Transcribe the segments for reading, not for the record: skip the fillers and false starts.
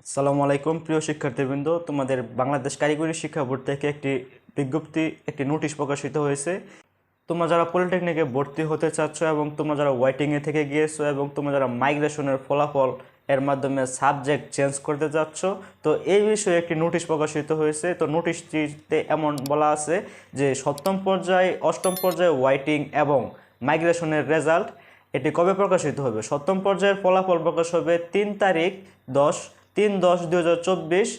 আসসালামু আলাইকুম প্রিয় শিক্ষার্থীবৃন্দ, তোমাদের বাংলাদেশ কারিগরি শিক্ষা বোর্ড থেকে একটি নোটিশ প্রকাশিত হয়েছে। তোমরা যারা পলিটেকনিকে ভর্তি হতে চাচ্ছ এবং তোমরা যারা ওয়েটিংয়ে থেকে গিয়েছো এবং তোমরা যারা মাইগ্রেশনের ফলাফল এর মাধ্যমে সাবজেক্ট চেঞ্জ করতে চাচ্ছ, তো এই বিষয়ে একটি নোটিশ প্রকাশিত হয়েছে। তো নোটিশটিতে এমন বলা আছে যে সপ্তম পর্যায়ে, অষ্টম পর্যায়ে ওয়েটিং এবং মাইগ্রেশনের রেজাল্ট এটি কবে প্রকাশিত হবে? সপ্তম পর্যায়ের ফলাফল প্রকাশ হবে 3/10/2024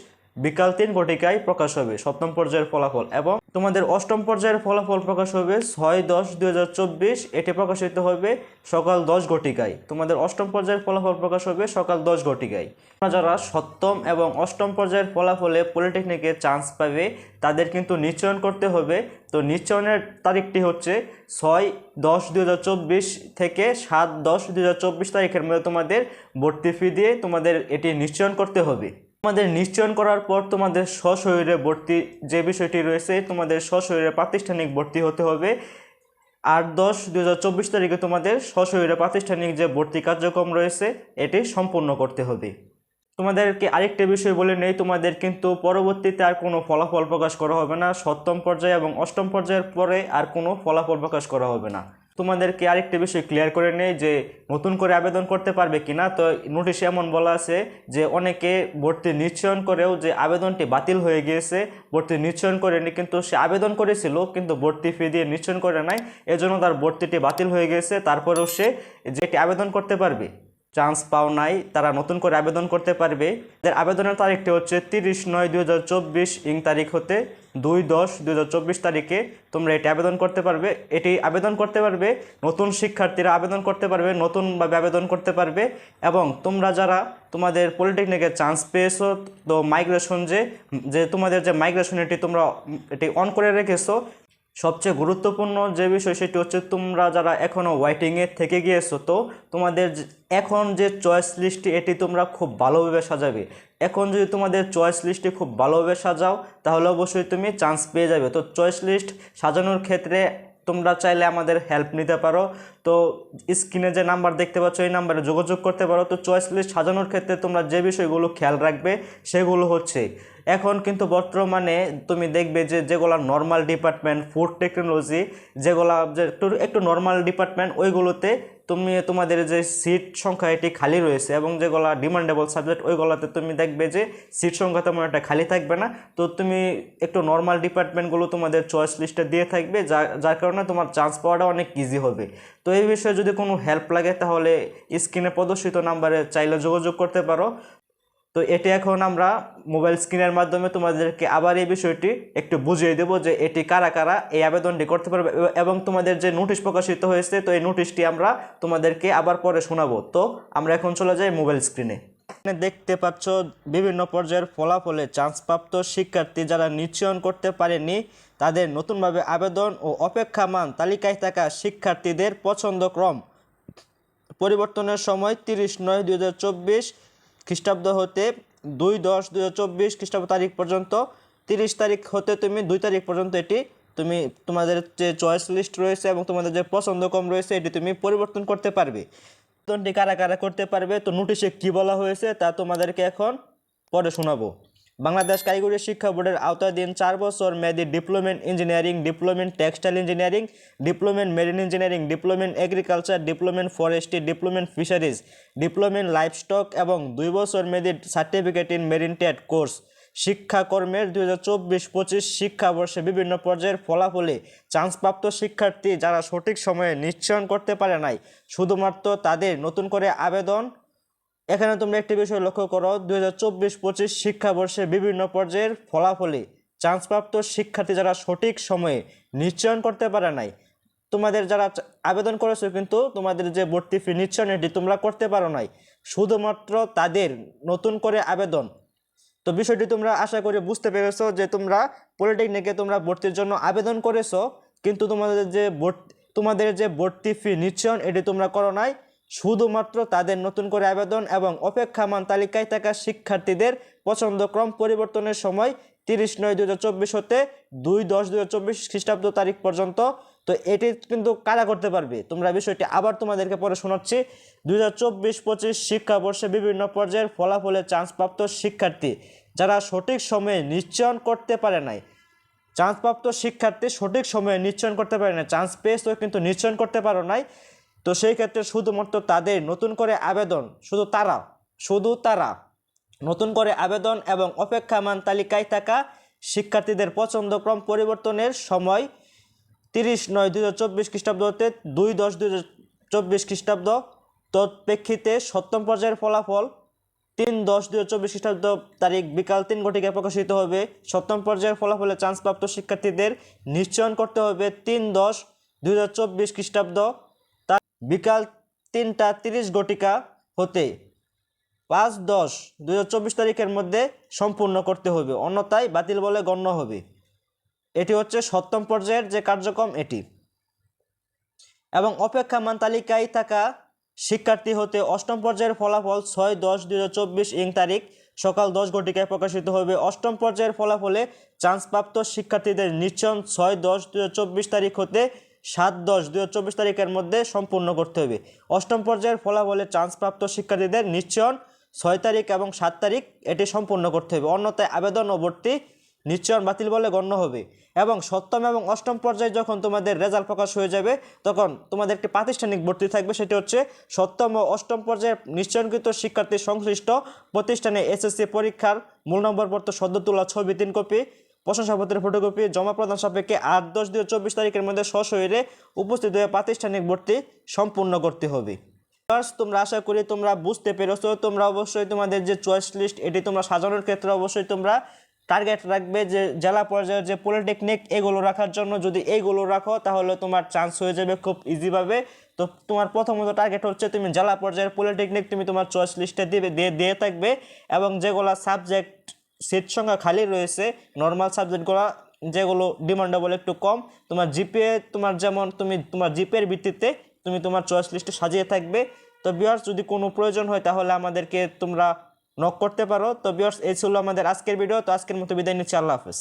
বিকাল 3 ঘটিকায় প্রকাশ হবে সপ্তম পর্যায়ের ফলাফল, এবং তোমাদের অষ্টম পর্যায়ের ফলাফল প্রকাশ হবে 6/10/2024, এটি প্রকাশিত হবে সকাল 10 ঘটিকায়। তোমাদের অষ্টম পর্যায়ের ফলাফল প্রকাশ হবে সকাল 10 ঘটিকায়। তোমরা যারা সপ্তম এবং অষ্টম পর্যায়ের ফলাফলে পলিটেকনিকে চান্স পাবে তাদের কিন্তু নিশ্চয়ন করতে হবে। তো নিশ্চয়নের তারিখটি হচ্ছে 6/10/2024 থেকে 7/10/2024 তারিখের মধ্যে তোমাদের ভর্তি ফি দিয়ে তোমাদের এটি নিশ্চয়ন করতে হবে। তোমাদের নিশ্চয়ন করার পর তোমাদের স্বশরীরে ভর্তি যে বিষয়টি রয়েছে, তোমাদের স্বশরীরে প্রাতিষ্ঠানিক ভর্তি হতে হবে। 8/10/2024 তারিখে তোমাদের স্বশরীরে প্রাতিষ্ঠানিক যে ভর্তি কার্যক্রম রয়েছে এটি সম্পূর্ণ করতে হবে। তোমাদেরকে আরেকটা বিষয় বলে নেই, তোমাদের কিন্তু পরবর্তীতে আর কোনো ফলাফল প্রকাশ করা হবে না। সপ্তম পর্যায়ে এবং অষ্টম পর্যায়ের পরে আর কোনো ফলাফল প্রকাশ করা হবে না। তোমাদেরকে আরেকটা বিষয় ক্লিয়ার করে নেই যে নতুন করে আবেদন করতে পারবে কিনা। তো নোটিশে এমন বলা আছে যে অনেকে ভর্তি নিশ্চয়ন করেও যে আবেদনটি বাতিল হয়ে গিয়েছে, ভর্তি নিশ্চয়ন করেনি কিন্তু সে আবেদন করেছিল কিন্তু ভর্তি ফি দিয়ে নিশ্চয়ন করে নাই, এজন্য তার ভর্তিটি বাতিল হয়ে গেছে। তারপরেও সে যেটি আবেদন করতে পারবে, চান্স পাও নাই, তারা নতুন করে আবেদন করতে পারবে। এদের আবেদনের তারিখটি হচ্ছে 30/9/2024 তারিখ হতে 2/10/2024 তারিখে তোমরা এটি আবেদন করতে পারবে। এটি আবেদন করতে পারবে নতুন শিক্ষার্থীরা আবেদন করতে পারবে, নতুনভাবে আবেদন করতে পারবে। এবং তোমরা যারা তোমাদের পলিটেকনিকে চান্স পেয়েছো, তো মাইগ্রেশন যে তোমাদের যে মাইগ্রেশন এটি তোমরা এটি অন করে রেখেছো, সবচেয়ে গুরুত্বপূর্ণ যে বিষয় সেটি হচ্ছে তোমরা যারা এখনও ওয়েটিংয়ে থেকে গিয়েছো, তো তোমাদের এখন যে চয়েস লিস্টটি এটি তোমরা খুব ভালোভাবে সাজাবে। এখন যদি তোমাদের চয়েস লিস্টটি খুব ভালোভাবে সাজাও তাহলে অবশ্যই তুমি চান্স পেয়ে যাবে। তো চয়েস লিস্ট সাজানোর ক্ষেত্রে তোমরা চাইলে আমাদের হেল্প নিতে পারো। তো স্ক্রিনে যে নাম্বার দেখতে পাচ্ছ এই নাম্বারে যোগাযোগ করতে পারো। তো চয়েস লিস্ট সাজানোর ক্ষেত্রে তোমরা যে বিষয়গুলো খেয়াল রাখবে সেগুলো হচ্ছে, এখন কিন্তু বর্তমানে তুমি দেখবে যে যেগুলো নর্মাল ডিপার্টমেন্ট, ফুড টেকনোলজি, যেগুলো যে একটু নর্মাল ডিপার্টমেন্ট, ওইগুলোতে তোমাদের যে সিট সংখ্যা এটি খালি রয়েছে, এবং যেগুলো ডিমান্ডেবল সাবজেক্ট ওইগুলোতে তুমি দেখবে যে সিট সংখ্যা তেমন একটা খালি থাকবে না। তো তুমি একটু নর্মাল ডিপার্টমেন্টগুলো তোমাদের চয়েস লিস্টে দিয়ে থাকবে, যার কারণে তোমার চান্স পাওয়াটা অনেক ইজি হবে। তো এই বিষয়ে যদি কোনো হেল্প লাগে তাহলে স্ক্রিনে প্রদর্শিত নাম্বারে চাইলে যোগাযোগ করতে পারো। তো এটি এখন আমরা মোবাইল স্ক্রিনের মাধ্যমে তোমাদেরকে আবার এই বিষয়টি একটু বুঝিয়ে দেব যে এটি কারা কারা এই আবেদনটি করতে পারবে, এবং তোমাদের যে নোটিশ প্রকাশিত হয়েছে তো এই নোটিশটি আমরা তোমাদেরকে আবার পরে শোনাবো। তো আমরা এখন চলে যাই মোবাইল স্ক্রিনে। এখানে দেখতে পাচ্ছ বিভিন্ন পর্যায়ের ফলাফলে চান্সপ্রাপ্ত শিক্ষার্থী যারা নিশ্চয়ন করতে পারেনি তাদের নতুনভাবে আবেদন ও অপেক্ষামান তালিকায় থাকা শিক্ষার্থীদের পছন্দক্রম পরিবর্তনের সময় 30/9/2024 খ্রিস্টাব্দ হতে 2/10/2024 খ্রিস্টাব্দ তারিখ পর্যন্ত। 30 তারিখ হতে তুমি 2 তারিখ পর্যন্ত এটি তুমি তোমাদের যে চয়েস লিস্ট রয়েছে এবং তোমাদের যে পছন্দক্রম রয়েছে এটি তুমি পরিবর্তন করতে পারবে। আবেদনটি কারা কারা করতে পারবে, তো নোটিশে কি বলা হয়েছে তা তোমাদেরকে এখন পরে শোনাবো। বাংলাদেশ কারিগরি শিক্ষা বোর্ডের আওতাধীন 4 বছর মেয়াদী diploma engineering, diploma textile engineering, diploma marine engineering, diploma agriculture, diploma forestry, diploma fisheries, diploma livestock এবং 2 বছর মেয়াদী certificate in marine trade course শিক্ষাকর্মের 2024-25 শিক্ষাবর্ষে বিভিন্ন পর্যায়ের ফলাফলে চান্সপ্রাপ্ত শিক্ষার্থী যারা সঠিক সময়ে নিশ্চয়ন করতে পারে নাই শুধুমাত্র তাদের নতুন করে আবেদন। এখানে তোমরা একটি বিষয় লক্ষ্য করো, 2024-25 শিক্ষাবর্ষে বিভিন্ন পর্যায়ের ফলাফলে চান্সপ্রাপ্ত শিক্ষার্থী যারা সঠিক সময়ে নিশ্চয়ন করতে পারে নাই, তোমাদের যারা আবেদন করেছো কিন্তু তোমাদের যে ভর্তি ফি নিশ্চয়ন এটি তোমরা করতে পারো নাই, শুধুমাত্র তাদের নতুন করে আবেদন। তো বিষয়টি তোমরা আশা করি বুঝতে পেরেছো যে তোমরা পলিটেকনিকে তোমরা ভর্তির জন্য আবেদন করেছো কিন্তু তোমাদের যে ভর্তি ফি নিশ্চয়ন এটি তোমরা করো নাই, শুধুমাত্র তাদের নতুন করে আবেদন এবং অপেক্ষামান তালিকায় থাকা শিক্ষার্থীদের পছন্দক্রম পরিবর্তনের সময় 30/9/2024 হতে 2/10/2024 খ্রিস্টাব্দ তারিখ পর্যন্ত তো এটি কিন্তু কারা করতে পারবে, তোমরা বিষয়টি আবার তোমাদেরকে পরে শোনাচ্ছি। 2024-25 শিক্ষাবর্ষে বিভিন্ন পর্যায়ের ফলাফলে চান্সপ্রাপ্ত শিক্ষার্থী যারা সঠিক সময়ে নিশ্চয়ন করতে পারে নাই, চান্সপ্রাপ্ত শিক্ষার্থী সঠিক সময়ে নিশ্চয়ন করতে পারে না, চান্স পেয়েছো কিন্তু নিশ্চয়ন করতে পারো নাই, তো সেই ক্ষেত্রে শুধুমাত্র তাদের নতুন করে আবেদন, শুধু তারা নতুন করে আবেদন এবং অপেক্ষামান তালিকায় থাকা শিক্ষার্থীদের পছন্দক্রম পরিবর্তনের সময় 30/9/2024 খ্রিস্টাব্দ হতে 2/10/2024 খ্রিস্টাব্দ তৎপ্রেক্ষিতে সপ্তম পর্যায়ের ফলাফল 3/10/2024 খ্রিস্টাব্দ তারিখ বিকাল 3 ঘটিকায় প্রকাশিত হবে। সপ্তম পর্যায়ের ফলাফলে চান্সপ্রাপ্ত শিক্ষার্থীদের নিশ্চয়ন করতে হবে 3/10/2024 খ্রিস্টাব্দ বিকাল 3টা 30 ঘটিকা হতে 5/10/2024 তারিখের মধ্যে সম্পূর্ণ করতে হবে, অন্যথায় বাতিল বলে গণ্য হবে। এটি হচ্ছে সপ্তম পর্যায়ের যে কার্যক্রম এটি। এবং অপেক্ষামান তালিকায় থাকা শিক্ষার্থী হতে অষ্টম পর্যায়ের ফলাফল 6/10/2024 তারিখ সকাল 10 ঘটিকায় প্রকাশিত হবে। অষ্টম পর্যায়ের ফলাফলে চান্সপ্রাপ্ত শিক্ষার্থীদের নিশ্চয়ন 6/10/2024 তারিখ হতে 7/10/2024 তারিখের মধ্যে সম্পূর্ণ করতে হবে। অষ্টম পর্যায়ের ফলাফলে চান্সপ্রাপ্ত শিক্ষার্থীদের নিশ্চয়ন 6 তারিখ এবং 7 তারিখ এটি সম্পূর্ণ করতে হবে, অন্যথায় আবেদন ও ভর্তি নিশ্চয়ন বাতিল বলে গণ্য হবে। এবং সপ্তম এবং অষ্টম পর্যায়ে যখন তোমাদের রেজাল্ট প্রকাশ হয়ে যাবে তখন তোমাদের একটি প্রাতিষ্ঠানিক ভর্তি থাকবে, সেটি হচ্ছে সপ্তম ও অষ্টম পর্যায়ে নিশ্চয়নকৃত শিক্ষার্থী সংশ্লিষ্ট প্রতিষ্ঠানে এসএসসি পরীক্ষার মূল নম্বরপত্র সদ্য তোলা ছবি 3 কপি, প্রশংসাপত্রের ফটোকপি জমা প্রদান সাপেক্ষে 8/10/2024 তারিখের মধ্যে সশরীরে উপস্থিত হয়ে প্রাতিষ্ঠানিক ভর্তি সম্পূর্ণ করতে হবে। তোমরা আশা করি তোমরা বুঝতে পেরেছো। তোমরা অবশ্যই তোমাদের যে চয়েস লিস্ট এটি তোমরা সাজানোর ক্ষেত্রে অবশ্যই তোমরা টার্গেট রাখবে যে জেলা পর্যায়ের যে পলিটেকনিক এগুলো রাখার জন্য। যদি এইগুলো রাখো তাহলে তোমার চান্স হয়ে যাবে খুব ইজিভাবে। তো তোমার প্রথমত টার্গেট হচ্ছে তুমি জেলা পর্যায়ের পলিটেকনিক তুমি তোমার চয়েস লিস্টে দিয়ে থাকবে, এবং যেগুলো সাবজেক্ট সিট সংখ্যা খালি রয়েছে নর্মাল সাবজেক্টগুলো যেগুলো ডিমান্ডেবল একটু কম, তোমার জিপিএ তোমার যেমন তুমি তোমার জিপিএর ভিত্তিতে তুমি তোমার চয়েস লিস্টে সাজিয়ে থাকবে। তো ভিউয়ার্স যদি কোনো প্রয়োজন হয় তাহলে আমাদেরকে তোমরা নক করতে পারো। তো ভিউয়ার্স এই ছিল আমাদের আজকের ভিডিও। তো আজকের মতো বিদায় নিচ্ছি, আল্লাহ হাফেজ।